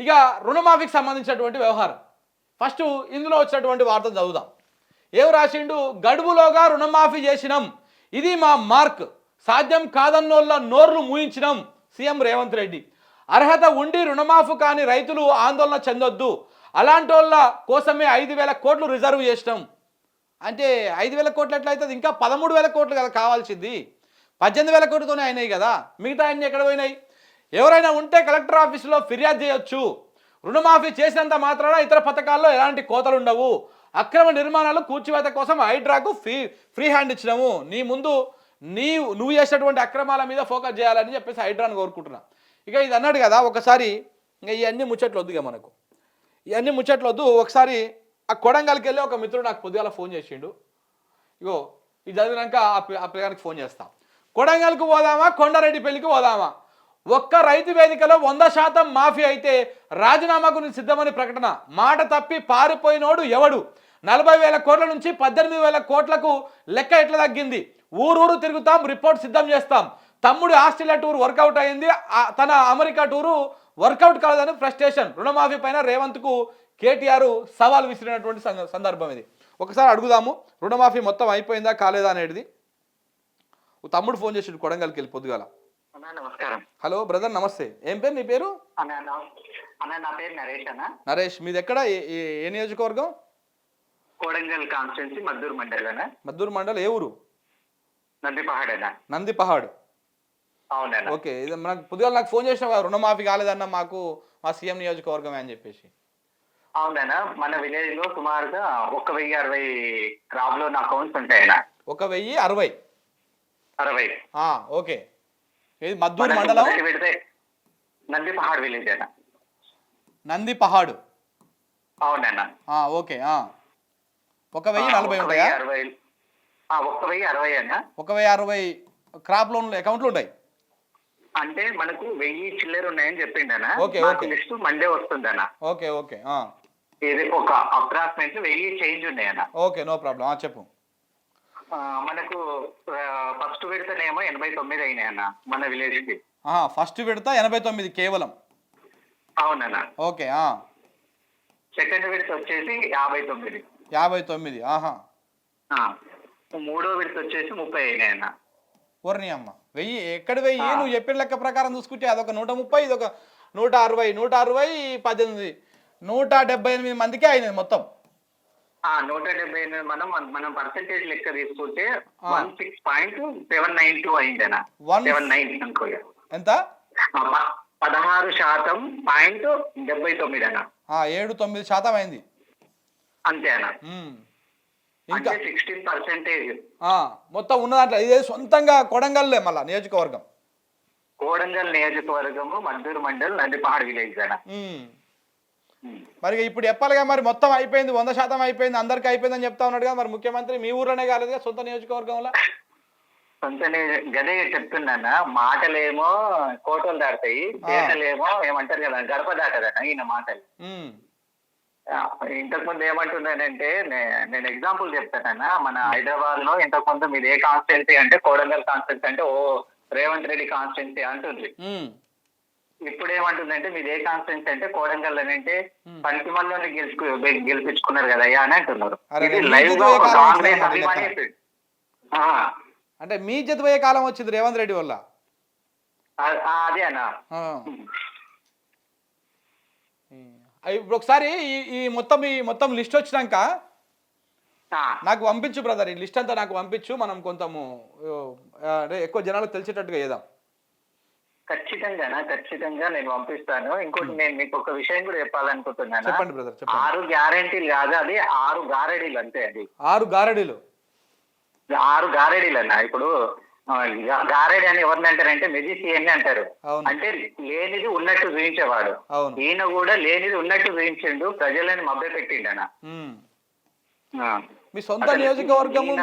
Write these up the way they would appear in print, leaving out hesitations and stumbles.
ఇక రుణమాఫీకి సంబంధించినటువంటి వ్యవహారం ఫస్ట్ ఇందులో వచ్చినటువంటి వార్త చదువుదాం. ఏం రాసిండు? గడువులోగా రుణమాఫీ చేసినాం, ఇది మా మార్క్, సాధ్యం కాదన్నోళ్ళ నోర్లు మూయించినాం సీఎం రేవంత్ రెడ్డి. అర్హత ఉండి రుణమాఫీ కాని రైతులు ఆందోళన చెందొద్దు, అలాంటి వాళ్ళ కోసమే 5,000 కోట్లు రిజర్వ్ చేసినాం. అంటే 5,000 కోట్లు ఎట్లయితుంది? ఇంకా 13,000 కోట్లు కదా కావాల్సింది. 18,000 కోట్లతోనే అయినాయి కదా, మిగతా అన్ని ఎక్కడ పోయినాయి? ఎవరైనా ఉంటే కలెక్టర్ ఆఫీసులో ఫిర్యాదు చేయొచ్చు. రుణమాఫీ చేసినంత మాత్రాన ఇతర పథకాల్లో ఎలాంటి కోతలు ఉండవు. అక్రమ నిర్మాణాలు కూర్చివేత కోసం హైడ్రాకు ఫ్రీ హ్యాండ్ ఇచ్చినాము. నీ ముందు నువ్వు చేసినటువంటి అక్రమాల మీద ఫోకస్ చేయాలని చెప్పేసి హైడ్రాను కోరుకుంటున్నా. ఇక ఇది అన్నాడు కదా, ఒకసారి ఇంకా ఇవన్నీ ముచ్చట్లు వద్దుగా మనకు, ఇవన్నీ ముచ్చట్లు వద్దు. ఒకసారి ఆ కొడంగల్కి వెళ్ళి ఒక మిత్రుడు నాకు పొద్దుగాల ఫోన్ చేసిండు. ఇగో ఇది చదివినాక ఆ పిల్లగానికి ఫోన్ చేస్తాం. కొడంగల్కి పోదామా, కొండారెడ్డి పెళ్లికి పోదామా? ఒక్క రైతు వేదికలో 100% మాఫీ అయితే రాజీనామాకు సిద్ధమని ప్రకటన. మాట తప్పి పారిపోయినోడు ఎవడు? 40,000 కోట్ల నుంచి 18,000 కోట్లకు లెక్క ఎట్లా తగ్గింది? ఊరూరు తిరుగుతాం, రిపోర్ట్ సిద్ధం చేస్తాం. తమ్ముడు ఆస్ట్రేలియా టూర్ వర్కౌట్ అయింది, తన అమెరికా టూరు వర్కౌట్ కాలేదని ఫ్రస్ట్రేషన్. రుణమాఫీ పైన రేవంత్కు కేటీఆర్ సవాల్ విసిరినటువంటి సందర్భం ఇది. ఒకసారి అడుగుదాము, రుణమాఫీ మొత్తం అయిపోయిందా కాలేదా అనేది. తమ్ముడు ఫోన్ చేసి కొడంగల్కి వెళ్ళి పొద్దుగాల. నమస్కారం. హలో బ్రదర్, నమస్తే. ఏం పేరు నీ పేరు? నా పేరు నరేష్ అన్న. నరేష్, మీది ఎక్కడ, ఏ నియోజకవర్గం? కోడంగల్ కాన్స్టిట్యున్సీ, మద్దూరు మండల్ అన్న. మద్దూరు మండల్, ఏ ఊరు? నందిపహాడ్ అన్న. నందిపహాడ్. అవునన్నా. ఓకే. ఇది మనకు పొద్దుగాల నాకు ఫోన్ చేసిన రుణమాఫీ కాలేదన్న మాకు, మా సీఎం నియోజకవర్గమే అని చెప్పేసి. అవునన్నా, మన విలేజ్ లో సుమారుగా 1,060 క్రాప్ లోన్ అకౌంట్స్ ఉంటాయన్నా. 1,060? 60. ఓకే. ఇది మద్దూరు మండలం, నందిపహాడ్ విలేజ్ అన్న. నందిపహాడ్. అవునన్నా. ఓకే. 1,040 ఉంటాయా? 1,060 అన్న. 1,060 క్రాప్ లోన్లు అకౌంట్లు ఉంటాయి. అంటే మనకు 1000 చిల్లర ఉన్నాయని చెప్పిండనా. ఓకే. లిస్ట్ మండే వస్తుందన్న. ఓకే. ఇది ఒక అప్రాక్సిమేట్లీ 1000 చేంజ్ ఉన్నాయన్న. Okay, no problem. చెప్పు. మనకు ఫస్ట్ విడతనేమో 89 అయినాయన్న మన విలేజ్ కి. ఫస్ట్ విడత 89 కేవలం. అవునన్నా. ఓకే. సెకండ్ విడత వచ్చేసి 59. 59. మూడో విడత వచ్చేసి 30 అయినాయన్న. ఓర్ని అమ్మ, 1000 ఎక్కడ 1000? నువ్వు చెప్పిన లెక్క ప్రకారం చూసుకుంటే అదొక 130, ఇదొక 160, 18, 178 మందికే అయినది మొత్తం. 178 మనం పర్సెంటేజ్ లెక్క తీసుకుంటే 16.792 అయిందనా. 79 అనుకో. ఎంత? 16.79 అన్న. 7-9% అయింది అంతే అన్న. ఇంకా 16%. మొత్తం ఉన్న దాంట్లో ఇదే సొంతంగా కొడంగల్లే మళ్ళా నియోజకవర్గం. కోడంగల్ నియోజకవర్గము, మద్దూరు మండల్, నందిపహాడ్ విలేజ్ అన్న. మరి ఇప్పుడు చెప్పాలిగా, మరి మొత్తం అయిపోయింది, 100% అయిపోయింది, అందరికి అయిపోయింది అని చెప్తా ఉన్నాడు కదా. మరి ముఖ్యమంత్రి మీ ఊర్లోనే కాలేదుగా, సొంత నియోజకవర్గంలో? గదే చెప్తున్నా, మాటలేమో కోటలు దాటుతాయి, చేతలేమో ఏమంటారు కదా గడప దాటదన్న ఈయన మాటలు. ఇంతకు ముందు ఏమంటున్నానంటే, నేను ఎగ్జాంపుల్ చెప్తానన్నా. మన హైదరాబాద్ లో ఇంతకు ముందు మీరు ఏ కాన్స్టిట్యున్సీ అంటే కోడంగల్ కాన్స్టిట్యున్సీ అంటే రేవంత్ రెడ్డి కాన్స్టిట్యున్సీ అంటుంది. ఇప్పుడు ఏమంటుందంటే మీది ఏ కాన్స్టిట్యున్సీ అంటే కోడంగల్ అని అంటే పంచమల్లోనే గెలిపించుకున్నారు కదా అయ్యా అని అంటున్నారు. కాంగ్రెస్ అభిమాని. అంటే మీ జతపోయే కాలం వచ్చింది రేవంత్ రెడ్డి వల్ల. అదే అన్న. ఇప్పుడు ఒకసారి ఈ మొత్తం లిస్ట్ వచ్చినాక నాకు పంపించు బ్రదర్, ఈ లిస్ట్ అంతా నాకు పంపించు. మనం కొంచెము ఎక్కువ జనాలకు తెలిసేటట్టుగా చేద్దాం. ఖచ్చితంగా నేను పంపిస్తాను. ఇంకోటి నేను మీకు ఒక విషయం కూడా చెప్పాలనుకుంటున్నాను. చెప్పండి బ్రదర్. 6 గ్యారెంటీలు కాదు, అది 6 గారెడీలు అంతే. అది 6 గారెడీలు. 6 గారెడీలు అన్న. ఇప్పుడు గారెడి అని ఎవరిని అంటారంటే మెజిషియన్ అంటారు. అంటే లేనిది ఉన్నట్టు చూపించేవాడు. ఈయన కూడా లేనిది ఉన్నట్టు చూపించిండు, ప్రజలని మభ్య పెట్టిండన. మీ సొంత నియోజకవర్గము,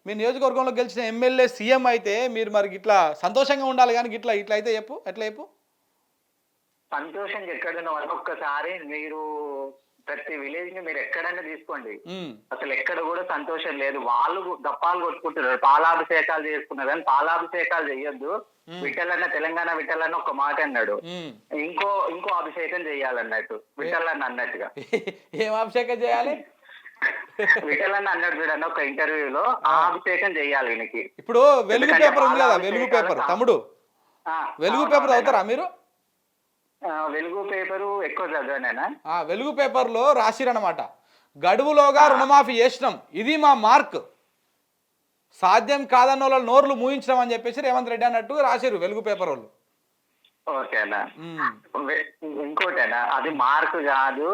మీ నియోజకవర్గంలో గెలిచిన ఎమ్మెల్యే సీఎం అయితే మీరు మరి ఇట్లా సంతోషంగా ఉండాలి, కానీ ఇట్లా అయితే చెప్పు, ఎట్లా చెప్పు? సంతోషంగా ఎక్కడున్న ఒక్కసారి మీరు ప్రతి విలేజ్ ని మీరు ఎక్కడైనా తీసుకోండి, ఉమ్, అసలు ఎక్కడ కూడా సంతోషం లేదు. వాళ్ళు గప్పాలు కొట్టుకుంటున్నారు, పాలాభిషేకాలు చేసుకున్నారు. కానీ పాలాభిషేకాలు చెయ్యొద్దు, విఠలన్న తెలంగాణ విఠలన్న ఒక మాట అన్నాడు, ఉమ్. ఇంకో అభిషేకం చెయ్యాలన్నట్టు విఠలన్న అన్నట్టుగా. ఏం అభిషేకం చేయాలి? విఠలన్న అన్నాడు చూడండి ఒక ఇంటర్వ్యూలో, ఆ అభిషేకం చెయ్యాలి ఈయనకి. ఇప్పుడు వెలుగు పేపర్ ఉంది కదా, వెలుగు పేపర్ తమ్ముడు, వెలుగు పేపర్ చదువుతారా మీరు? వెలుగు పేపరు ఎక్కువ చదివానేనా? వెలుగు పేపర్లో రాసిరనమాట, గడువులోగా రుణమాఫీ చేసినాం, ఇది మా మార్క్, సాధ్యం కాదన్న వాళ్ళ నోర్లు మూయించడం అని చెప్పేసి రేవంత్ రెడ్డి అన్నట్టు రాసిరు వెలుగు పేపర్ వాళ్ళు. ఓకేనా. ఇంకోటేనా, అది మార్పు కాదు,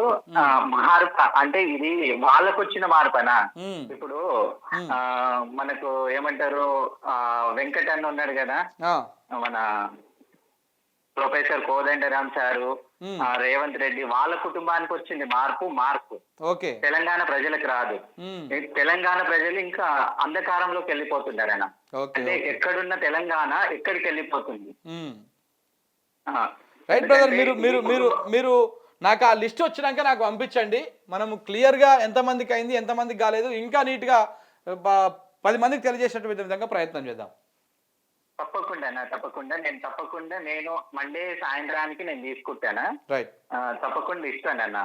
మార్పు అంటే ఇది వాళ్ళకు వచ్చిన మార్పనా? ఇప్పుడు మనకు ఏమంటారు, వెంకటన్న ఉన్నాడు కదా, మన ప్రొఫెసర్ కోదండరామ్ సారు, రేవంత్ రెడ్డి, వాళ్ళ కుటుంబానికి వచ్చింది మార్పు. ఓకే, తెలంగాణ ప్రజలకు రాదు. తెలంగాణ ప్రజలు ఇంకా అంధకారంలోకి వెళ్ళిపోతున్నారు ఆయన. అంటే ఎక్కడున్న తెలంగాణ ఎక్కడికి వెళ్ళిపోతుంది. రైట్ బ్రదర్, మీరు నాకు ఆ లిస్ట్ వచ్చినాక నాకు పంపించండి, మనము క్లియర్గా ఎంతమందికి అయింది ఎంతమందికి కాలేదు ఇంకా నీట్గా 10 మందికి తెలియజేసేటువంటి విధంగా ప్రయత్నం చేద్దాం. తప్పకుండా నేను మండే సాయంత్రానికి నేను తీసుకుంటానా. రైట్, తప్పకుండా ఇస్తానన్న.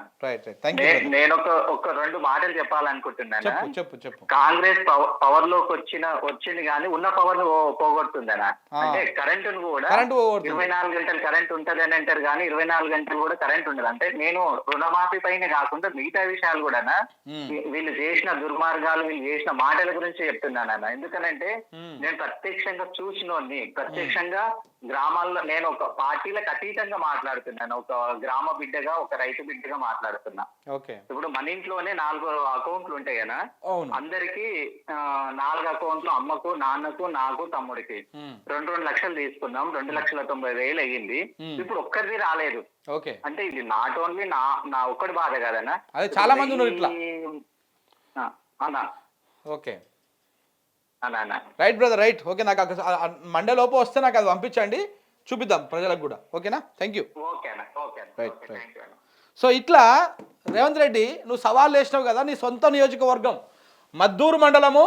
నేను ఒక 2 మాటలు చెప్పాలనుకుంటున్నాను. చెప్పు. కాంగ్రెస్ పవర్ లోకి వచ్చింది కానీ ఉన్న పవర్ పోగొడుతుందనా. అంటే కరెంటును కూడా 24 గంటలు కరెంట్ ఉంటది అని అంటారు కానీ 24 గంటలు కూడా కరెంట్ ఉండదు. అంటే నేను రుణమాఫీ పైన కాకుండా మిగతా విషయాలు కూడా వీళ్ళు చేసిన దుర్మార్గాలు, వీళ్ళు చేసిన మాటల గురించి చెప్తున్నానన్న. ఎందుకనంటే నేను ప్రత్యక్షంగా ప్రత్యక్షంగా గ్రామాల్లో, నేను ఒక పార్టీలకు అతీతంగా మాట్లాడుతున్నాను, ఒక గ్రామ బిడ్డగా, ఒక రైతు బిడ్డగా మాట్లాడుతున్నా. ఇప్పుడు మన ఇంట్లోనే 4 అకౌంట్లు ఉంటాయి కదా, అందరికి 4 అకౌంట్లు, అమ్మకు, నాన్నకు, నాకు, తమ్ముడికి 2 లక్షలు తీసుకున్నాం, 2,90,000 అయ్యింది. ఇప్పుడు ఒక్కరిది రాలేదు. అంటే ఇది నాట్ ఓన్లీ నా ఒక్కడి బాధ కదనా, చాలా మంది ఉన్నారు ఇట్లా. అన్నా okay, right brother, right. Okay, నాకు మండే లోపు వస్తే నాకు అది పంపించండి, చూపిద్దాం ప్రజలకు కూడా. ఓకేనా, థ్యాంక్ యూ. రైట్. సో ఇట్లా రేవంత్ రెడ్డి, నువ్వు సవాల్ వేసినావు కదా, నీ సొంత నియోజకవర్గం మద్దూరు మండలము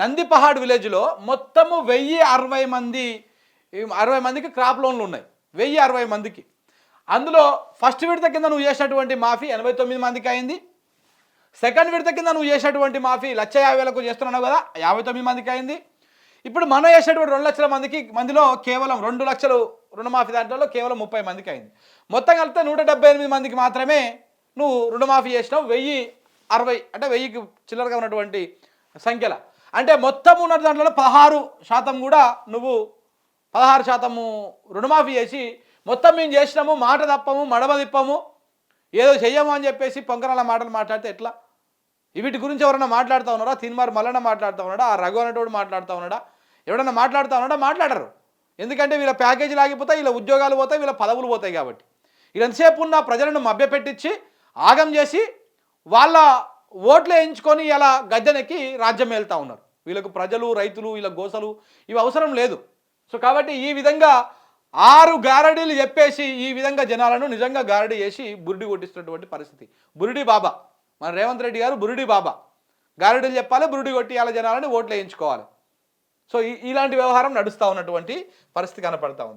నందిపహాడ్ విలేజ్లో మొత్తము 1060 మందికి క్రాప్ లోన్లు ఉన్నాయి. 1060 మందికి. అందులో ఫస్ట్ విడత కింద నువ్వు చేసినటువంటి మాఫీ 89 మందికి అయింది. సెకండ్ విడత కింద నువ్వు చేసినటువంటి మాఫీ 1,50,000 చేస్తున్నావు కదా, 59 మందికి అయింది. ఇప్పుడు మనం చేసేటువంటి 2 లక్షల మందిలో కేవలం 2 లక్షలు రుణమాఫీ దాంట్లో కేవలం 30 మందికి అయింది. మొత్తం కలిపితే 178 మందికి మాత్రమే నువ్వు రుణమాఫీ చేసినావు. 1060 అంటే 1000కి చిల్లరగా ఉన్నటువంటి సంఖ్యల. అంటే మొత్తం ఉన్న దాంట్లో 16% కూడా నువ్వు 16% రుణమాఫీ చేసి, మొత్తం మేము చేసినాము, మాట తప్పము, మడమ తిప్పము, ఏదో చెయ్యము అని చెప్పేసి పొంకరాల మాటలు మాట్లాడితే ఎట్లా? వీటి గురించి ఎవరైనా మాట్లాడుతూ ఉన్నారా? తిన్మార్ మల్లన్న మాట్లాడుతూ ఉన్నాడా? ఆ రఘు అనేటోడు మాట్లాడుతూ ఉన్నాడా? ఎవడన్నా మాట్లాడుతూ ఉన్నాడా? మాట్లాడరు. ఎందుకంటే వీళ్ళ ప్యాకేజీలు ఆగిపోతాయి, వీళ్ళ ఉద్యోగాలు పోతాయి, వీళ్ళ పదవులు పోతాయి. కాబట్టి వీళ్ళంతసేపు ఉన్న ప్రజలను మభ్యపెట్టించి ఆగం చేసి వాళ్ళ ఓట్లు వేయించుకొని ఇలా గద్దెనెక్కి రాజ్యం వెళ్తూ ఉన్నారు. వీళ్ళకు ప్రజలు, రైతులు, వీళ్ళ గోసలు ఇవి అవసరం లేదు. సో కాబట్టి ఈ విధంగా 6 గారడీలు చెప్పేసి ఈ విధంగా జనాలను నిజంగా గారడీ చేసి బురిడి కొట్టిస్తున్నటువంటి పరిస్థితి. బురిడి బాబా మన రేవంత్ రెడ్డి గారు, బురిడి బాబా. గారడీలు చెప్పాలి, బురిడి కొట్టియాల జనాలని ఓట్లు వేయించుకోవాలి. సో ఇలాంటి వ్యవహారం నడుస్తూ ఉన్నటువంటి పరిస్థితి కనపడతా ఉంది.